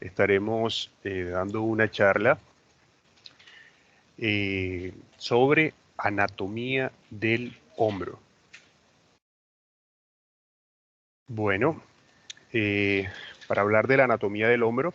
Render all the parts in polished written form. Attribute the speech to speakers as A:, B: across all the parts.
A: estaremos dando una charla sobre anatomía del hombro. Bueno, para hablar de la anatomía del hombro,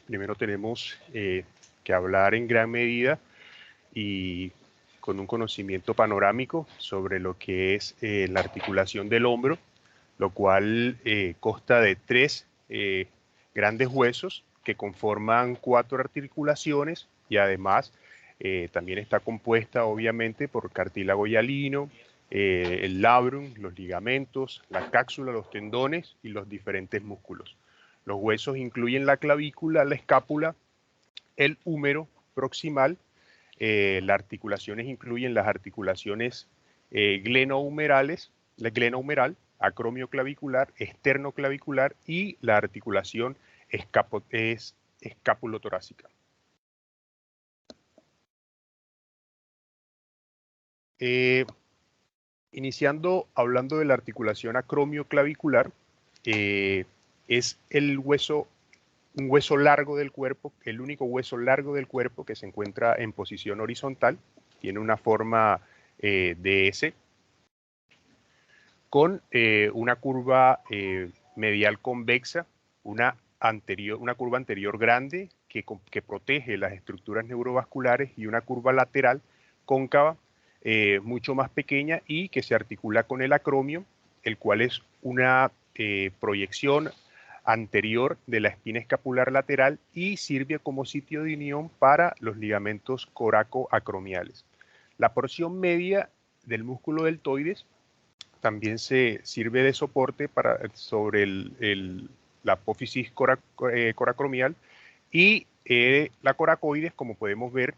A: primero tenemos que hablar en gran medida y con un conocimiento panorámico sobre lo que es la articulación del hombro, lo cual consta de tres grandes huesos que conforman 4 articulaciones y además también está compuesta obviamente por cartílago hialino, el labrum, los ligamentos, la cápsula, los tendones y los diferentes músculos. Los huesos incluyen la clavícula, la escápula, el húmero proximal. Las articulaciones incluyen las articulaciones glenohumerales, la glenohumeral, acromioclavicular, esternoclavicular y la articulación escapulotorácica. Iniciando hablando de la articulación acromioclavicular, es un hueso largo del cuerpo, el único hueso largo del cuerpo que se encuentra en posición horizontal, tiene una forma de S, con una curva medial convexa, una curva anterior grande que protege las estructuras neurovasculares y una curva lateral cóncava, mucho más pequeña y que se articula con el acromio, el cual es una proyección anterior de la espina escapular lateral y sirve como sitio de unión para los ligamentos coracoacromiales. La porción media del músculo deltoides también se sirve de soporte sobre la apófisis coracromial y la coracoides, como podemos ver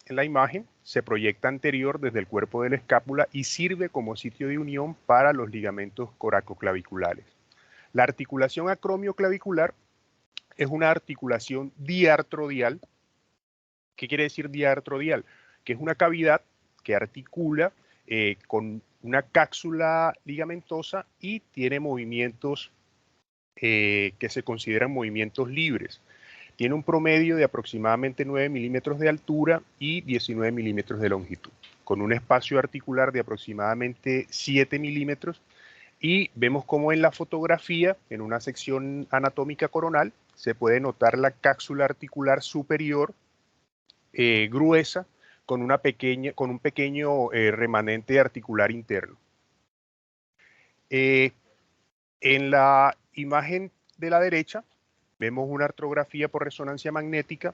A: en la imagen, se proyecta anterior desde el cuerpo de la escápula y sirve como sitio de unión para los ligamentos coracoclaviculares. La articulación acromioclavicular es una articulación diartrodial. ¿Qué quiere decir diartrodial? Que es una cavidad que articula con una cápsula ligamentosa y tiene movimientos que se consideran movimientos libres. Tiene un promedio de aproximadamente 9 milímetros de altura y 19 milímetros de longitud, con un espacio articular de aproximadamente 7 milímetros. Y vemos como en la fotografía, en una sección anatómica coronal, se puede notar la cápsula articular superior gruesa con un pequeño remanente articular interno. En la imagen de la derecha vemos una artrografía por resonancia magnética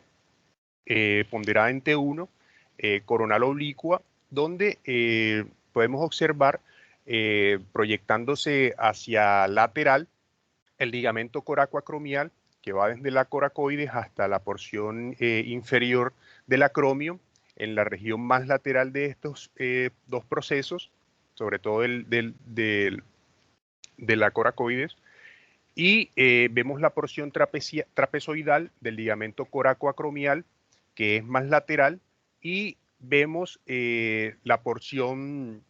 A: ponderada en T1, coronal oblicua, donde podemos observar proyectándose hacia lateral el ligamento coracoacromial que va desde la coracoides hasta la porción inferior del acromio, en la región más lateral de estos dos procesos, sobre todo de la coracoides, y vemos la porción trapezoidal del ligamento coracoacromial, que es más lateral, y vemos la porción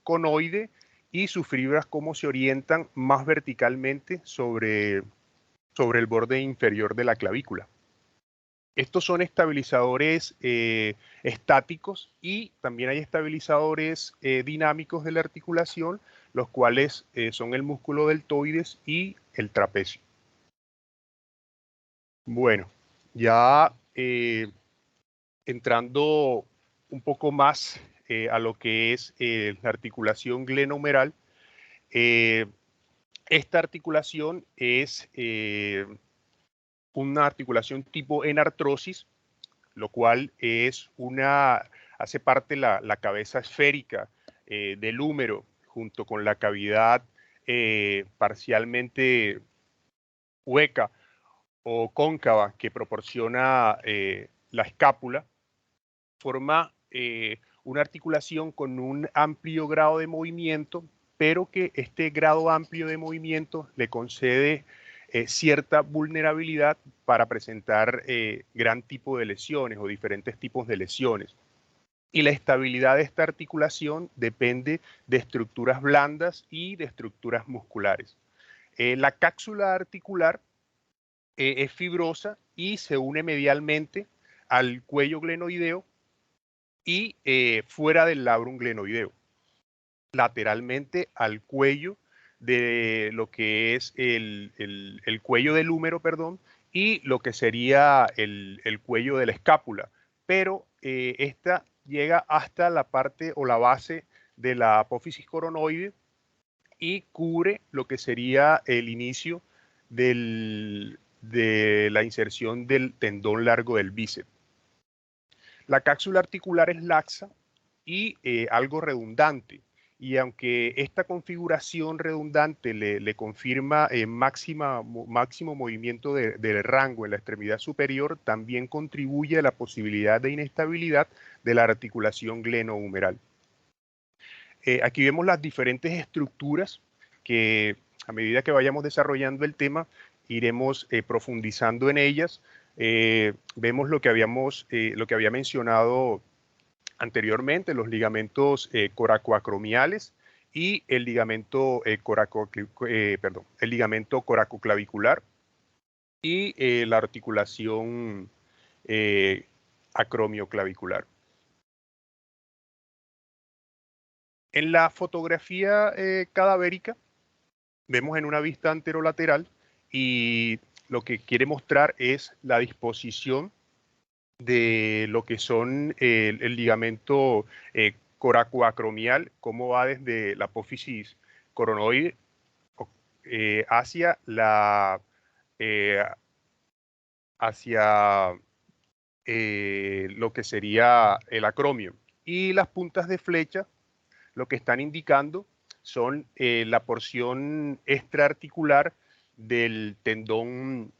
A: conoide y sus fibras cómo se orientan más verticalmente sobre el borde inferior de la clavícula. Estos son estabilizadores estáticos y también hay estabilizadores dinámicos de la articulación, los cuales son el músculo deltoides y el trapecio. Bueno, ya entrando un poco más a lo que es la articulación glenohumeral, esta articulación es una articulación tipo enartrosis, lo cual hace parte la cabeza esférica del húmero junto con la cavidad parcialmente hueca o cóncava que proporciona la escápula, forma una articulación con un amplio grado de movimiento, pero que este grado amplio de movimiento le concede cierta vulnerabilidad para presentar gran tipo de lesiones o diferentes tipos de lesiones. Y la estabilidad de esta articulación depende de estructuras blandas y de estructuras musculares. La cápsula articular es fibrosa y se une medialmente al cuello glenoideo y fuera del labrum glenoideo, lateralmente al cuello de lo que es el cuello del húmero, perdón, y lo que sería el cuello de la escápula. Pero esta llega hasta la parte o la base de la apófisis coronoide y cubre lo que sería el inicio de la inserción del tendón largo del bíceps. La cápsula articular es laxa y algo redundante. Y aunque esta configuración redundante le confirma máximo movimiento de rango en la extremidad superior, también contribuye a la posibilidad de inestabilidad de la articulación glenohumeral. Aquí vemos las diferentes estructuras que a medida que vayamos desarrollando el tema iremos profundizando en ellas. Vemos lo que había mencionado anteriormente, los ligamentos coracoacromiales y el ligamento, el ligamento coracoclavicular y la articulación acromioclavicular. En la fotografía cadavérica vemos en una vista anterolateral y lo que quiere mostrar es la disposición de lo que son el ligamento coracoacromial, cómo va desde la apófisis coronoide hacia lo que sería el acromio. Y las puntas de flecha lo que están indicando son la porción extraarticular del tendón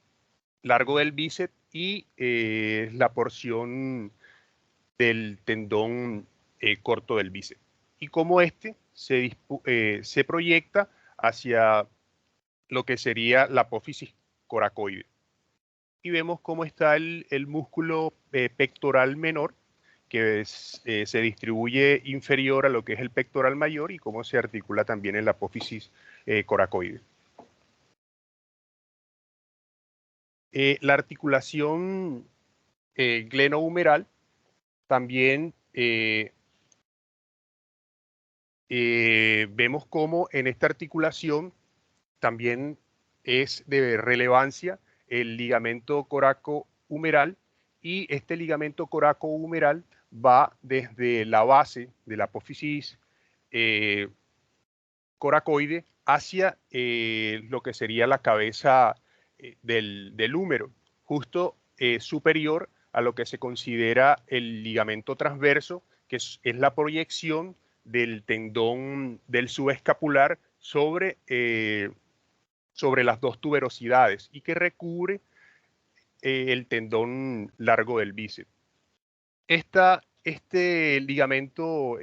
A: largo del bíceps y la porción del tendón corto del bíceps. Y cómo este se proyecta hacia lo que sería la apófisis coracoide. Y vemos cómo está el músculo pectoral menor, que se distribuye inferior a lo que es el pectoral mayor y cómo se articula también en la apófisis coracoide. La articulación glenohumeral también vemos cómo en esta articulación también es de relevancia el ligamento coracohumeral y este ligamento coracohumeral va desde la base de la apófisis coracoide hacia lo que sería la cabeza del húmero, justo superior a lo que se considera el ligamento transverso, que es la proyección del tendón del subescapular sobre las dos tuberosidades y que recubre el tendón largo del bíceps. Este ligamento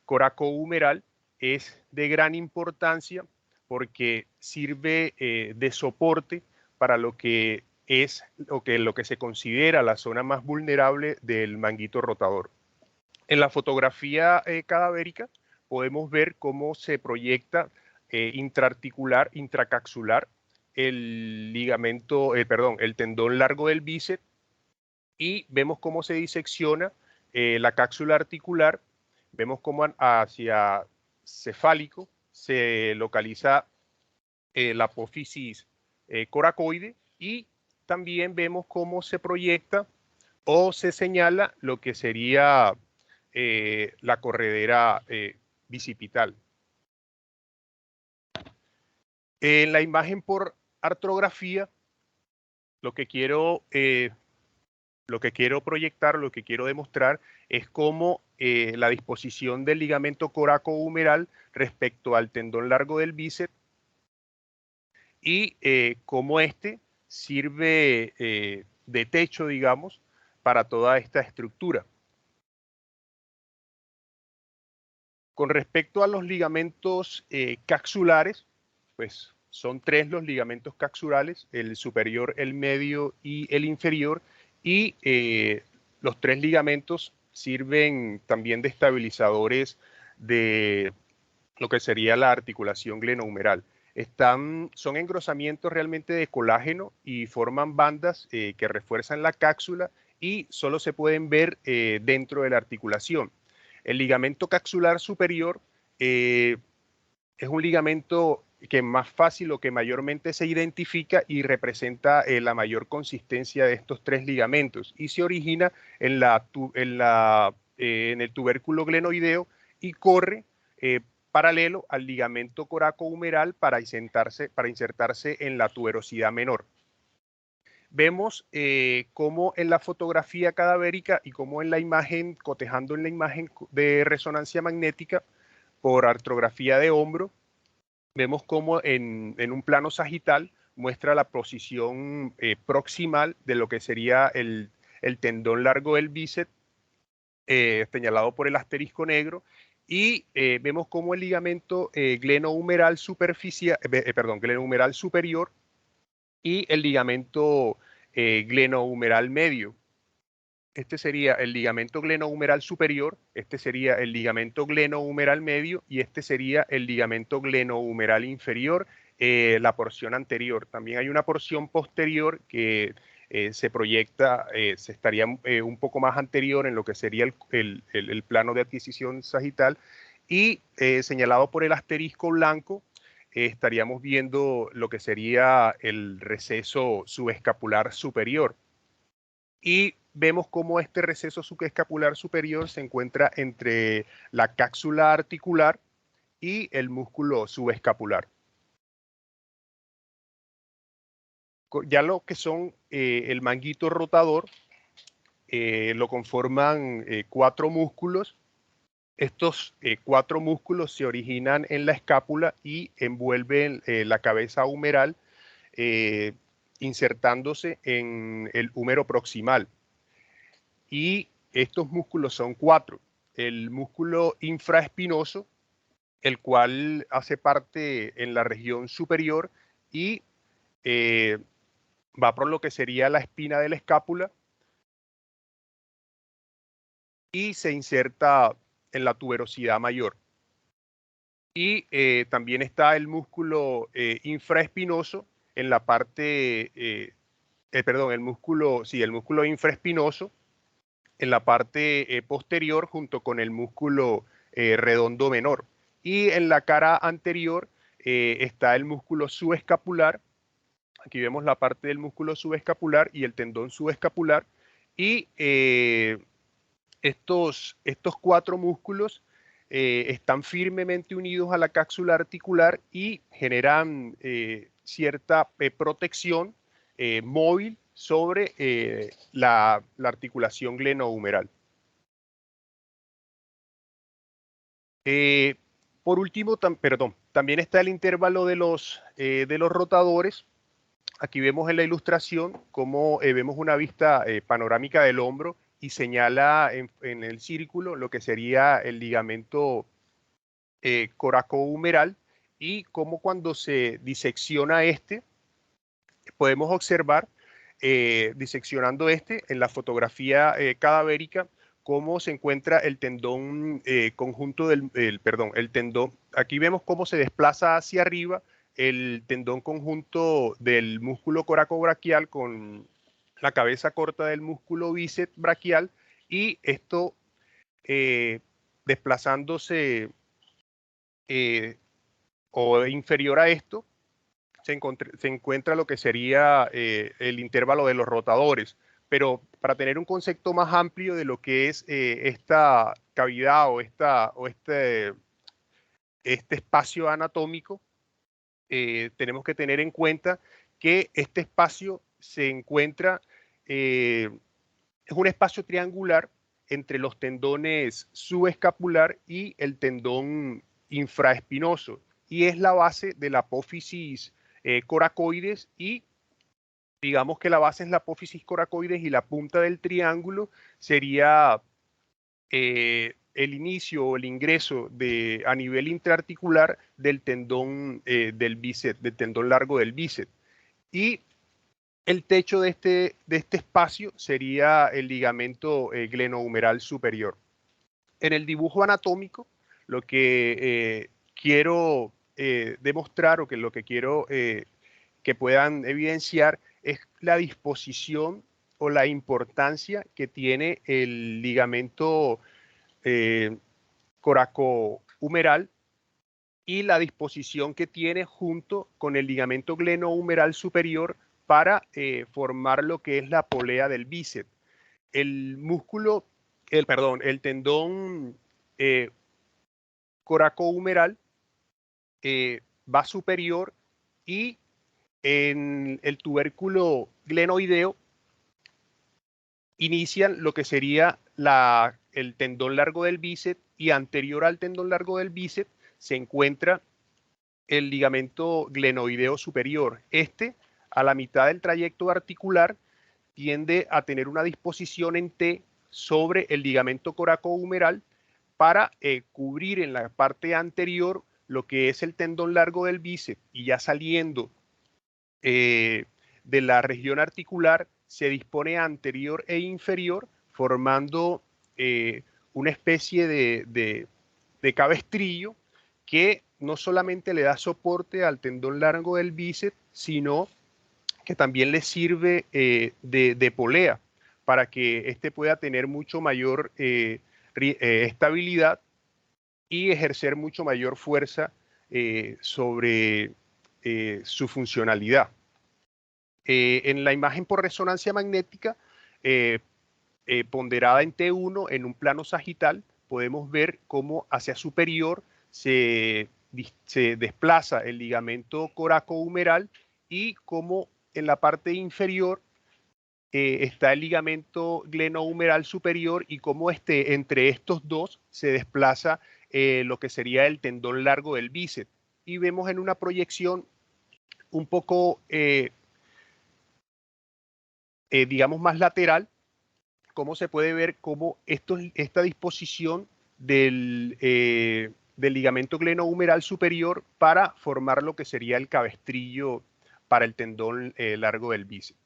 A: coracohumeral es de gran importancia porque sirve de soporte para lo que se considera la zona más vulnerable del manguito rotador. En la fotografía cadavérica podemos ver cómo se proyecta intraarticular, intracaxular el tendón largo del bíceps y vemos cómo se disecciona la cápsula articular, vemos cómo hacia cefálico se localiza la apófisis coracoide y también vemos cómo se proyecta o se señala lo que sería la corredera bicipital. En la imagen por artrografía, lo que quiero proyectar, lo que quiero demostrar es cómo la disposición del ligamento coracohumeral respecto al tendón largo del bíceps y cómo este sirve de techo, digamos, para toda esta estructura. Con respecto a los ligamentos capsulares, pues son tres los ligamentos capsulares, el superior, el medio y el inferior, y los tres ligamentos sirven también de estabilizadores de lo que sería la articulación glenohumeral. son engrosamientos realmente de colágeno y forman bandas que refuerzan la cápsula y solo se pueden ver dentro de la articulación. El ligamento capsular superior es un ligamento que más fácil o que mayormente se identifica y representa la mayor consistencia de estos tres ligamentos y se origina en el tubérculo glenoideo y corre paralelo al ligamento coracohumeral para insertarse en la tuberosidad menor. Vemos cómo en la fotografía cadavérica y cómo en la imagen, cotejando en la imagen de resonancia magnética por artrografía de hombro, vemos cómo en un plano sagital muestra la posición proximal de lo que sería el tendón largo del bíceps, señalado por el asterisco negro, y vemos cómo el ligamento glenohumeral glenohumeral superior y el ligamento glenohumeral medio. Este sería el ligamento glenohumeral superior, este sería el ligamento glenohumeral medio y este sería el ligamento glenohumeral inferior, la porción anterior. También hay una porción posterior que se proyecta, se estaría un poco más anterior en lo que sería el plano de adquisición sagital y señalado por el asterisco blanco, estaríamos viendo lo que sería el receso subescapular superior. Y vemos cómo este receso subescapular superior se encuentra entre la cápsula articular y el músculo subescapular. Ya lo que son el manguito rotador lo conforman 4 músculos. Estos 4 músculos se originan en la escápula y envuelven la cabeza humeral insertándose en el húmero proximal. Y estos músculos son 4. El músculo infraespinoso, el cual hace parte en la región superior y va por lo que sería la espina de la escápula y se inserta en la tuberosidad mayor. Y también está el músculo infraespinoso en la parte, el músculo infraespinoso en la parte posterior junto con el músculo redondo menor. Y en la cara anterior está el músculo subescapular. Aquí vemos la parte del músculo subescapular y el tendón subescapular. Y estos 4 músculos están firmemente unidos a la cápsula articular y generan cierta protección móvil sobre la articulación glenohumeral. Por último, también está el intervalo de los rotadores. Aquí vemos en la ilustración cómo vemos una vista panorámica del hombro y señala en el círculo lo que sería el ligamento coracohumeral y cómo cuando se disecciona podemos observar diseccionando en la fotografía cadavérica cómo se encuentra el tendón conjunto el tendón. Aquí vemos cómo se desplaza hacia arriba el tendón conjunto del músculo coracobraquial con la cabeza corta del músculo bíceps braquial y esto desplazándose o inferior a esto se encuentra lo que sería el intervalo de los rotadores. Pero para tener un concepto más amplio de lo que es esta cavidad o este espacio anatómico, tenemos que tener en cuenta que este espacio se encuentra, es un espacio triangular entre los tendones subescapular y el tendón infraespinoso y es la base de la apófisis coracoides y digamos que la base es la apófisis coracoides y la punta del triángulo sería el inicio o el ingreso a nivel intraarticular del tendón del bíceps, del tendón largo del bíceps. Y el techo de este espacio sería el ligamento glenohumeral superior. En el dibujo anatómico, lo que quiero demostrar o que lo que quiero que puedan evidenciar es la disposición o la importancia que tiene el ligamento coracohumeral y la disposición que tiene junto con el ligamento glenohumeral superior para formar lo que es la polea del bíceps. El músculo, el tendón coracohumeral va superior y en el tubérculo glenoideo inician lo que sería el tendón largo del bíceps y anterior al tendón largo del bíceps se encuentra el ligamento glenoideo superior. Este, a la mitad del trayecto articular, tiende a tener una disposición en T sobre el ligamento coracohumeral para cubrir en la parte anterior lo que es el tendón largo del bíceps y ya saliendo de la región articular se dispone anterior e inferior formando una especie de cabestrillo que no solamente le da soporte al tendón largo del bíceps, sino que también le sirve de polea para que éste pueda tener mucho mayor estabilidad y ejercer mucho mayor fuerza sobre su funcionalidad. En la imagen por resonancia magnética, ponderada en T1 en un plano sagital, podemos ver cómo hacia superior se desplaza el ligamento coracohumeral y cómo en la parte inferior está el ligamento glenohumeral superior y cómo entre estos dos se desplaza lo que sería el tendón largo del bíceps. Y vemos en una proyección un poco, digamos, más lateral, cómo se puede ver cómo esta disposición del ligamento glenohumeral superior para formar lo que sería el cabestrillo para el tendón largo del bíceps.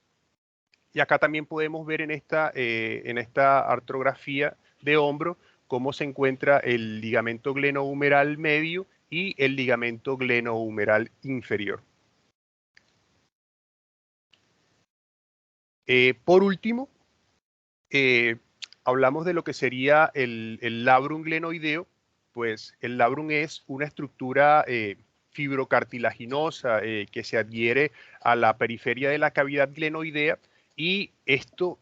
A: Y acá también podemos ver en esta artrografía de hombro cómo se encuentra el ligamento glenohumeral medio y el ligamento glenohumeral inferior. Por último, hablamos de lo que sería el labrum glenoideo. Pues el labrum es una estructura fibrocartilaginosa que se adhiere a la periferia de la cavidad glenoidea y esto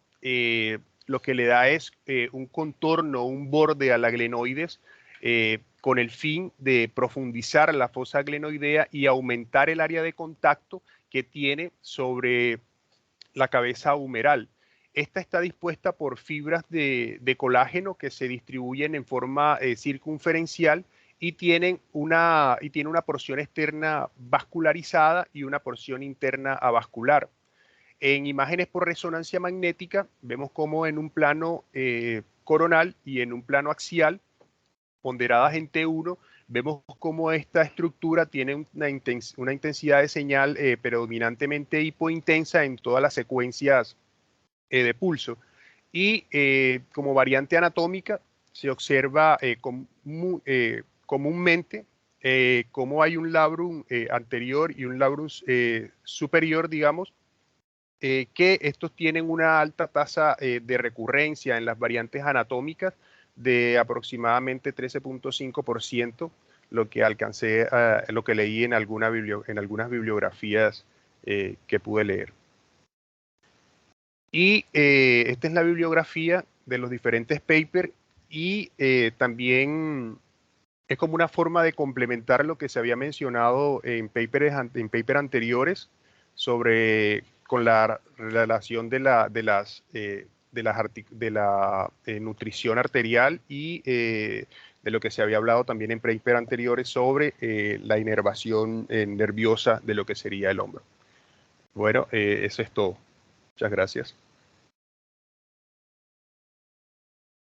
A: lo que le da es un contorno, un borde a la glenoides con el fin de profundizar la fosa glenoidea y aumentar el área de contacto que tiene sobre la cabeza humeral. Esta está dispuesta por fibras de colágeno que se distribuyen en forma circunferencial y tiene una porción externa vascularizada y una porción interna avascular. En imágenes por resonancia magnética vemos como en un plano coronal y en un plano axial, ponderadas en T1, vemos cómo esta estructura tiene una intensidad de señal predominantemente hipointensa en todas las secuencias de pulso. Y como variante anatómica se observa comúnmente cómo hay un labrum anterior y un labrum superior, digamos, que estos tienen una alta tasa de recurrencia en las variantes anatómicas de aproximadamente 13.5%, lo que alcancé, lo que leí en algunas bibliografías que pude leer. Y esta es la bibliografía de los diferentes papers y también es como una forma de complementar lo que se había mencionado en papers anteriores sobre con la relación de la nutrición arterial y de lo que se había hablado también en papers anteriores sobre la inervación nerviosa de lo que sería el hombro. Bueno, eso es todo. Muchas gracias.